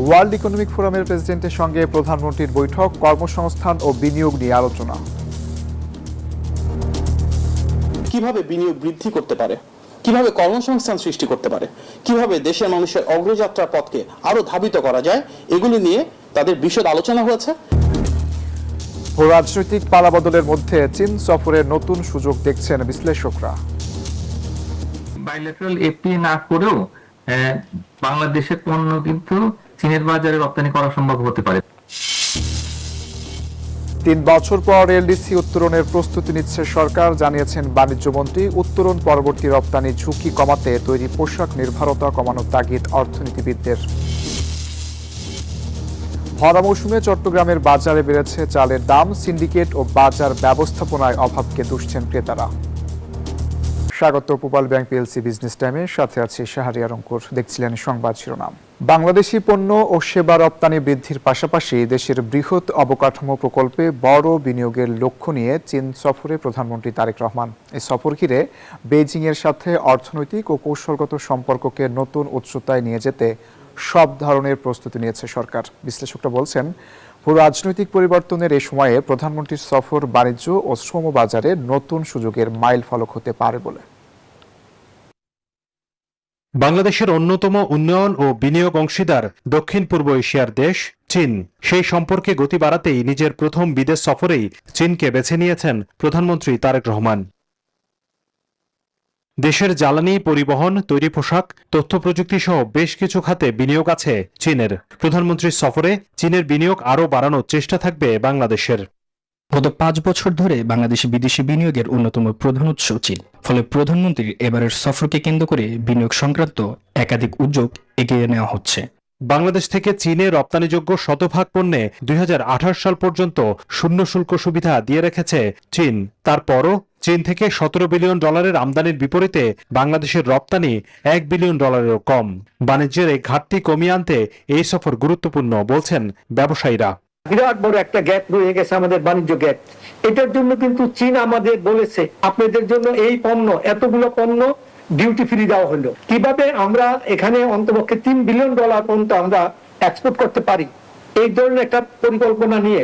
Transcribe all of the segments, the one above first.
World economic ফোরামের প্রেসিডেন্টের সঙ্গে প্রধানমন্ত্রীর বৈঠক, কর্মসংস্থান ও বিনিয়োগ নিয়ে আলোচনা। কিভাবে বিনিয়োগ বৃদ্ধি করতে পারে, কিভাবে কর্মসংস্থান সৃষ্টি করতে পারে, কিভাবে দেশের মানুষের অগ্রযাত্রার পথকে আরো ধাবিত করা যায়, এগুলি নিয়ে তাদের বিশদ আলোচনা হয়েছে। রাজনৈতিক পালাবদলের মধ্যে চীন সফরের নতুন সুযোগ দেখছেন বিশ্লেষকরা। বাইলেটারাল এফটিএ না করেও বাংলাদেশের পণ্য কিন্তু চীনের বাজারে রপ্তানি করা সম্ভব হতে পারে। ৩ বছর পর এলডিসি উত্তরণের প্রস্তুতি নিচ্ছে সরকার, জানিয়েছেন বাণিজ্য মন্ত্রী। উত্তরণ পরবর্তী রপ্তানি ঝুঁকি কমাতে তৈরি পোশাক নির্ভরতা কমানোর তাগিদ অর্থনীতিবিদদের। ভরা মৌসুমে চট্টগ্রামের বাজারে বেড়েছে চালের দাম। সিন্ডিকেট ও বাজার ব্যবস্থাপনায় অভাবকে দুষছেন ক্রেতারা। স্বাগত পূবাল ব্যাংক পিএলসি বিজনেস টাইমে, সাথে আছে শাহরিয়ার অঙ্কুর। দেখছিলেন সংবাদ শিরোনাম। বাংলাদেশি পণ্য ও সেবা রপ্তানি বৃদ্ধির পাশাপাশি দেশের বৃহৎ অবকাঠামো প্রকল্পে বড় বিনিয়োগের লক্ষ্য নিয়ে চীন সফরে প্রধানমন্ত্রী তারেক রহমান। এই সফর ঘিরে বেইজিংয়ের সাথে অর্থনৈতিক ও কৌশলগত সম্পর্ককে নতুন উচ্চতায় নিয়ে যেতে সব ধরনের প্রস্তুতি নিয়েছে সরকার। বিশ্লেষকরা বলছেন, রাজনৈতিক পরিবর্তনের এই সময়ে প্রধানমন্ত্রীর সফর বাণিজ্য ও শ্রম বাজারে নতুন সুযোগের মাইল ফলক হতে পারে বলে। বাংলাদেশের অন্যতম উন্নয়ন ও বিনিয়োগ অংশীদার দক্ষিণ পূর্ব এশিয়ার দেশ চীন। সেই সম্পর্কে গতি বাড়াতেই নিজের প্রথম বিদেশ সফরেই চীনকে বেছে নিয়েছেন প্রধানমন্ত্রী তারেক রহমান। দেশের জ্বালানি, পরিবহন, তৈরি পোশাক, তথ্য প্রযুক্তি সহ বেশ কিছু খাতে বিনিয়োগ আছে চীনের। প্রধানমন্ত্রীর সফরে চীনের বিনিয়োগ আরও বাড়ানোর চেষ্টা থাকবে বাংলাদেশের। গত 5 বছর ধরে বাংলাদেশে বিদেশি বিনিয়োগের অন্যতম প্রধান উৎস চীন। ফলে প্রধানমন্ত্রীর এবারের সফরকে কেন্দ্র করে বিনিয়োগ সংক্রান্ত একাধিক উদ্যোগ এগিয়ে নেওয়া হচ্ছে। বাংলাদেশ থেকে চীনে রপ্তানিযোগ্য শতভাগ পণ্যে 2028 সাল পর্যন্ত শূন্য শুল্ক সুবিধা দিয়ে রেখেছে চীন। তারপরও চীন থেকে $17 বিলিয়ন আমদানির বিপরীতে বাংলাদেশের রপ্তানি $1 বিলিয়ন কম। বাণিজ্যের এই ঘাটতি কমিয়ে আনতে এই সফর গুরুত্বপূর্ণ বলছেন ব্যবসায়ীরা। বিরাট বড় একটা গ্যাপ রয়ে গেছে, আমাদের বাণিজ্য গ্যাপ। এটার জন্য কিন্তু চীন আমাদের বলেছে, আপনাদের জন্য এই পণ্য, এতগুলো পণ্য ডিউটি ফ্রি দেওয়া হলো। কিভাবে আমরা এখানে অন্তপক্ষে $3 বিলিয়ন পর্যন্ত আমরা এক্সপোর্ট করতে পারি, এই ধরনের একটা পরিকল্পনা নিয়ে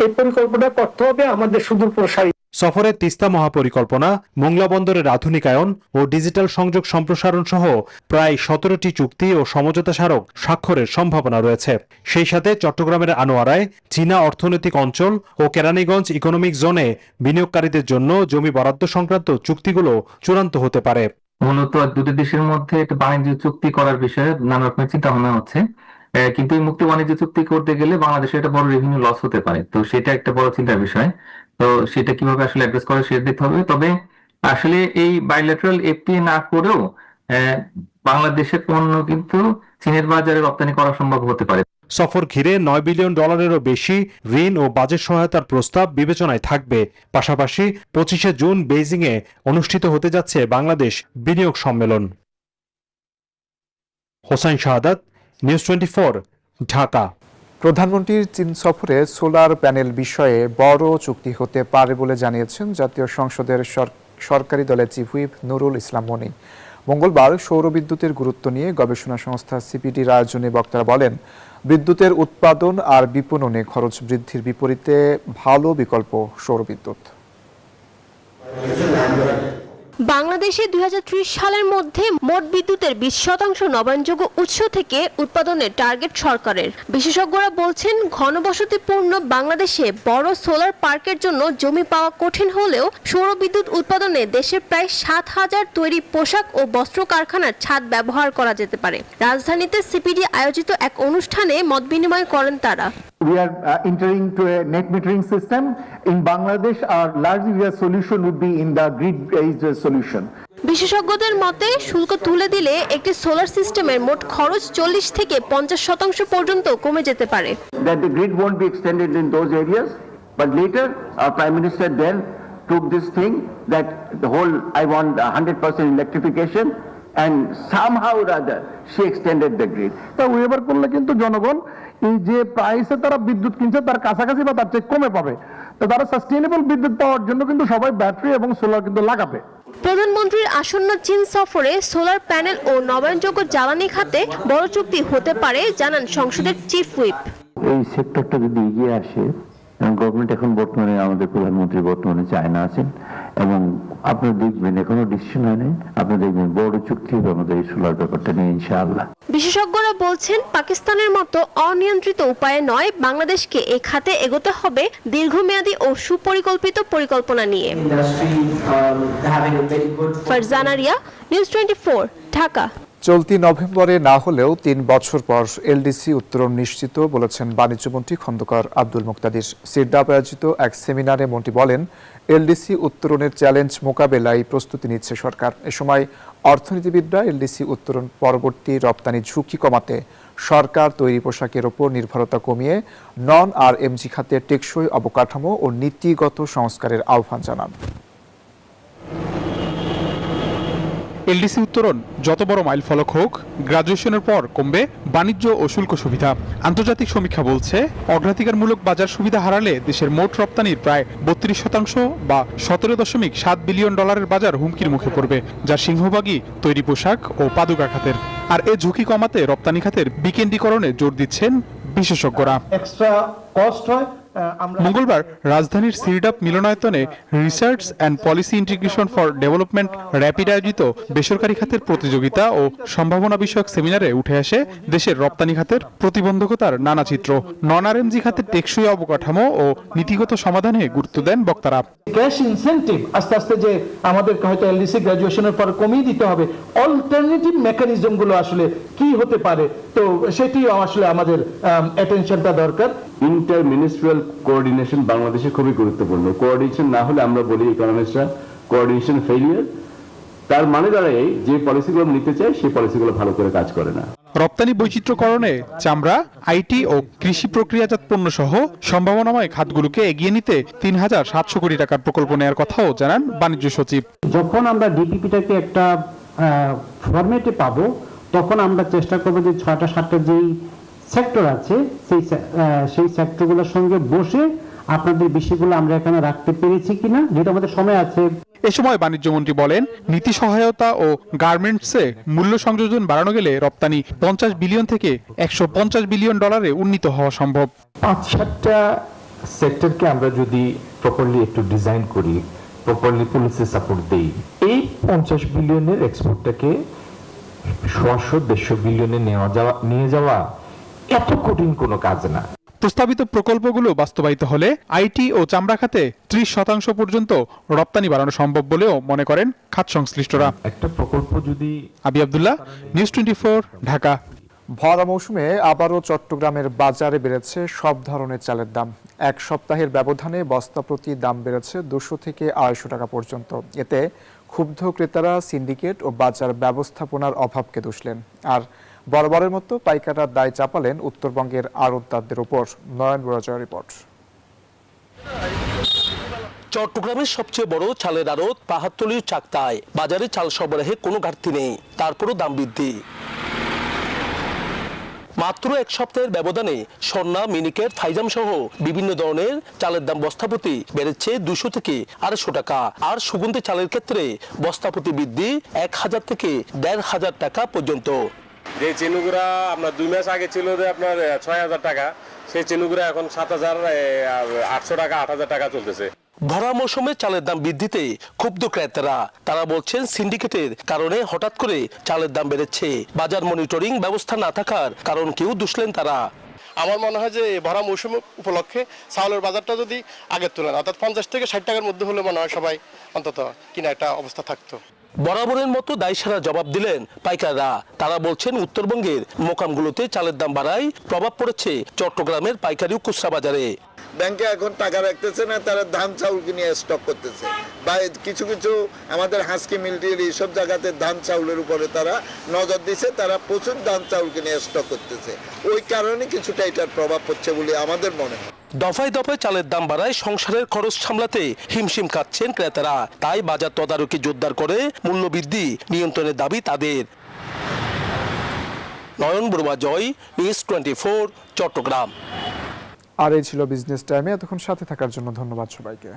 এই পরিকল্পনা করতে হবে আমাদের সুদূর প্রসারী। সফরে তিস্তা মহাপরিকল্পনা, মোংলা বন্দরের আধুনিকায়ন ও ডিজিটাল সংযোগ সম্প্রসারণ সহ প্রায় 17টি চুক্তি ও সমঝোতা স্মারক স্বাক্ষরের সম্ভাবনা রয়েছে। সেই সাথে চট্টগ্রামের আনোয়ারায় চীনা অর্থনৈতিক অঞ্চল ও কেরানীগঞ্জ ইকোনমিক জোনে বিনিয়োগকারীদের জন্য জমি বরাদ্দ সংক্রান্ত চুক্তিগুলো চূড়ান্ত হতে পারে। মূলত দুটি দেশের মধ্যে একটা বাণিজ্য চুক্তি করার বিষয়ে নানা রকমের চিন্তা ভাবনা হচ্ছে, কিন্তু এই মুক্ত বাণিজ্য চুক্তি করতে গেলে বাংলাদেশে একটা বড় রেভিনিউ লস হতে পারে। তো সেটা একটা বড় চিন্তার বিষয়। তো সেটা কিভাবে আসলে অ্যাড্রেস করে সেটা দেখতে হবে। তবে আসলে এই বাইলেটারাল এফটিএ না করেও বাংলাদেশের পণ্য কিন্তু চীনের বাজারে রপ্তানি করা সম্ভব হতে পারে। সফর ঘিরে $9 বিলিয়ন বেশি ঋণ ও বাজেট সহায়তার প্রস্তাব বিবেচনায় থাকবে। পাশাপাশি 25শে জুন বেইজিংয়ে অনুষ্ঠিত হতে যাচ্ছে বাংলাদেশ বিনিয়োগ সম্মেলন। হোসাইন শাহাদাত, নিউজ 24, ঢাকা। প্রধানমন্ত্রীর চীন সফরে সোলার প্যানেল বিষয়ে বড় চুক্তি হতে পারে বলে জানিয়েছেন জাতীয় সংসদের সরকারি দলের চিফ হুইপ নুরুল ইসলাম মনি। মঙ্গলবার সৌর বিদ্যুতের গুরুত্ব নিয়ে গবেষণা সংস্থা সিপিডির আয়োজনে বক্তারা বলেন, বিদ্যুতের উৎপাদন আর বিপণনে খরচ বৃদ্ধির বিপরীতে ভালো বিকল্প সৌর বিদ্যুৎ। বাংলাদেশে 2030 সালের মধ্যে মোট বিদ্যুতের 20% নবায়নযোগ্য উৎস থেকে উৎপাদনের টার্গেট সরকারের। বিশেষজ্ঞরা বলছেন, ঘনবসতিপূর্ণ বাংলাদেশে বড় সোলার পার্কের জন্য জমি পাওয়া কঠিন হলেও সৌর বিদ্যুৎ উৎপাদনে দেশের প্রায় 7,000 তৈরি পোশাক ও বস্ত্র কারখানার ছাদ ব্যবহার করা যেতে পারে। রাজধানীতে সিপিডি আয়োজিত এক অনুষ্ঠানে মত বিনিময় করেন তারা। We are entering to a net metering system. In Bangladesh, our large area solution would be in the grid-based solution. বিশেষজ্ঞদের মতে, শুল্ক তুলে দিলে একটি সোলার সিস্টেমের মোট খরচ 40 থেকে 50% পর্যন্ত কমে যেতে পারে। That the grid won't be extended in those areas, but later our Prime Minister then took this thing that the whole I want 100% electrification, and somehow or other she extended the grid. তা weber করলে কিন্তু জনগণ এই যে প্রাইসে তারা বিদ্যুৎ কিনছে তার কাছাকাছি বা তার চেয়ে কমে পাবে। তো তারা সাস্টেইনেবল বিদ্যুৎ পাওয়ার জন্য কিন্তু সবাই ব্যাটারি এবং সোলার কিন্তু লাগাবে। প্রধানমন্ত্রীর আসন্ন চীন সফরে সোলার প্যানেল ও নবায়নযোগ্য জ্বালানি খাতে বড় চুক্তি হতে পারে জানান সংসদের চিফ হুইপ। এই সেক্টরটা যদি এগিয়ে আসে, গভর্নমেন্ট এখন বর্তমানে আমাদের প্রধানমন্ত্রী বর্তমানে চায়না আছেন এবং আপনারা দেখবেন এখনো ডিসিশন হয়নি, আপনারা দেখবেন বড় চুক্তি হবে আমাদের এই সোলার ব্যাপারটা নিয়ে ইনশাআল্লাহ। বিশেষজ্ঞরা বলছেন পাকিস্তানের মতো অনিয়ন্ত্রিত উপায়ে নয়, বাংলাদেশকে এ খাতে এগোতে হবে দীর্ঘমেয়াদী ও সুপরিকল্পিত পরিকল্পনা নিয়ে। ফারজানা রিয়া, নিউজ 24, ঢাকা। চলতি নভেম্বরে না হলেও 3 বছর পর এলডিসি উত্তরণ নিশ্চিত বলেছেন বাণিজ্যমন্ত্রী খন্দকার আব্দুল মুক্তাদির। সিরডাপ আয়োজিত এক সেমিনারে মন্ত্রী বলেন, এলডিসি উত্তরণের চ্যালেঞ্জ মোকাবেলায় প্রস্তুতি নিচ্ছে সরকার। এ সময় অর্থনীতিবিদরা এলডিসি উত্তরণ পরবর্তী রপ্তানি ঝুঁকি কমাতে সরকার তৈরি পোশাকের ওপর নির্ভরতা কমিয়ে নন আরএমজি খাতে টেকসই অবকাঠামো ও নীতিগত সংস্কারের আহ্বান জানান। এলডিসি উত্তরণ যত বড় মাইলফলক হোক, গ্রাজুয়েশনের পর কমবে বাণিজ্য ও শুল্ক সুবিধা। আন্তর্জাতিক সমীক্ষা বলছে, অগ্রাধিকারমূলক বাজার সুবিধা হারালে দেশের মোট রপ্তানির প্রায় 32% বা $17.7 বিলিয়ন বাজার হুমকির মুখে পড়বে, যার সিংহভাগই তৈরি পোশাক ও পাদুকা খাতের। আর এ ঝুঁকি কমাতে রপ্তানি খাতের বিকেন্দ্রীকরণে জোর দিচ্ছেন বিশেষজ্ঞরা। এক্সট্রা কস্ট হয়। মঙ্গলবার রাজধানীর সিরডাপ মিলনায়তনে research and policy integration for development rapid আয়োজিত বেসরকারি খাতের প্রতিযোগিতা ও সম্ভাবনা বিষয়ক সেমিনারে উঠে আসে দেশের রপ্তানি খাতের প্রতিবন্ধকতার নানা চিত্র। নন আরএমজি খাতের টেকসই অবকাঠামো ও নীতিগত সমাধানে গুরুত্ব দেন বক্তারা। ক্যাশ ইনসেন্টিভ আস্তে আস্তে যে আমাদের হয়তো এলডিসি গ্রাজুয়েশনের পর কমিয়ে দিতে হবে, অল্টারনেটিভ মেকানিজম গুলো আসলে কি হতে পারে, তো সেটি আসলে আমাদের অ্যাটেনশনটা দরকার। ইন্টার মিনিস্ট্রিয়াল কোঅর্ডিনেশন বাংলাদেশে খুবই গুরুত্বপূর্ণ। কোঅর্ডিনেশন না হলে আমরা বলি ইকোনমিস্টরা কোঅর্ডিনেশন ফেলিয়ার। তার মানে দাঁড়ায় যে পলিসিগুলো নিতে চায় সেই পলিসিগুলো ভালো করে কাজ করে না। রপ্তানি বৈচিত্র্যকরণে চামড়া, আইটি ও কৃষি প্রক্রিয়াজাত পণ্য সহ সম্ভাবনাময় খাতগুলোকে এগিয়ে নিতে 3,700 কোটি টাকার প্রকল্প নেওয়ার কথাও জানান বাণিজ্য সচিব। যখন আমরা ডিপিপিটাকে একটা ফরম্যাটে পাবো, তখন আমরা চেষ্টা করবো যে 6টা-7টা যেই সেক্টর আছে সেই সেক্টরগুলোর সঙ্গে বসে আপনাদের বিষয়গুলো আমরা এখানে রাখতে পেরেছি কিনা, যেটা আমাদের সময় আছে। এ সময় বাণিজ্যমন্ত্রী বলেন, নীতি সহায়তা ও গার্মেন্টসে মূল্য সংযোজন বাড়ানো গেলে রপ্তানি 50 বিলিয়ন থেকে $150 বিলিয়ন উন্নীত হওয়া সম্ভব। 5-7টা সেক্টরকে আমরা যদি প্রপারলি একটু ডিজাইন করি, প্রপারলি পলিসি সাপোর্ট দেই, এই 50 বিলিয়নের এক্সপোর্টটাকে 100-150 বিলিয়নে নিয়ে যাওয়া এত কঠিন কোনো কাজ না। প্রস্তাবিত প্রকল্পগুলো বাস্তবায়িত হলে আইটি ও চামড়া খাতে 30% পর্যন্ত রপ্তানি বাড়ানো সম্ভব বলেও মনে করেন খাত সংশ্লিষ্টরা। একটা প্রকল্প যদি আবি আব্দুল্লাহ, নিউজ 24, ঢাকা। ভরা মৌসুমে আবারও চট্টগ্রামের বাজারে বেড়েছে সব ধরনের চালের দাম। এক সপ্তাহের ব্যবধানে বস্তা প্রতি দাম বেড়েছে 200 থেকে 250 টাকা পর্যন্ত। এতে ক্ষুব্ধ ক্রেতারা সিন্ডিকেট ও বাজার ব্যবস্থাপনার অভাবকে দুষলেন। আর বরাবরের মতো পাইকাররা দায় চাপালেন উত্তরবঙ্গের আড়তদারদের উপর। নয়ন বরাজয় রিপোর্ট। চট্টগ্রামের সবচেয়ে বড় চালের আড়ত পাহাড়তলীর চাকতায় বাজারে চাল সরবরাহে কোনো ঘাটতি নেই, তারপরও দাম বৃদ্ধি। মাত্র এক সপ্তাহের ব্যবধানে স্বর্ণা, মিনিকেট, ফাইজাম সহ বিভিন্ন ধরনের চালের দাম বস্তাপ্রতি বেড়েছে 200 থেকে 250 টাকা। আর সুগন্ধি চালের ক্ষেত্রে বস্তাপ্রতি বৃদ্ধি 1000 থেকে 1500 টাকা পর্যন্ত। যে চিনুগুড়া আপনার 2 মাস আগে ছিল যে আপনার 6000 টাকা, সেই চিনুগুড়া এখন 7800 টাকা, 8000 টাকা চলতেছে। ভরা মৌসুমে চালের দাম বৃদ্ধিতে ক্ষুব্ধ ক্রেতারা। তারা বলছেন সিন্ডিকেটের কারণে হঠাৎ করে চালের দাম বেড়েছে। বাজার মনিটরিং ব্যবস্থা না থাকার কারণ কেউ দুষলেন তারা। আমার মনে হয় যে ভরা মৌসুম উপলক্ষে চাউলের বাজারটা যদি আগের তুলনায় অর্থাৎ 50 থেকে 60 টাকার মধ্যে হলে মনে হয় সবাই অন্তত কিনা একটা অবস্থা থাকতো। বরাবরের মতো দায়সারা জবাব দিলেন পাইকাররা। তারা বলছেন উত্তরবঙ্গের মোকামগুলোতে চালের দাম বাড়ায় প্রভাব পড়েছে চট্টগ্রামের পাইকারি ও খুচরা বাজারে। ব্যাংকে এখন টাকা রাখতেছে না, তারা ধান চাউল কিনে স্টক করতেছে, বা কিছু কিছু আমাদের হাসকি মিলটির এইসব জায়গাতে ধান চাউলের উপরে তারা নজর দিছে, তারা প্রচুর ধান চাউল কিনে স্টক করতেছে। ওই কারণে কিছুটা এটার প্রভাব পড়ছে বলে আমাদের মনে হয়। দফায় দফায় চালের দাম বাড়ায় সংসারের খরচ সামলাতে হিমশিম খাচ্ছেন ক্রেতারা। তাই বাজার তদারকি জোরদার করে মূল্যবৃদ্ধি নিয়ন্ত্রণের দাবি তাদের। নয়ন বড়ুয়া জয়, নিউজ 24, চট্টগ্রাম। আর এই ছিল বিজনেস টাইমে। এতক্ষণ সাথে থাকার জন্য ধন্যবাদ সবাইকে।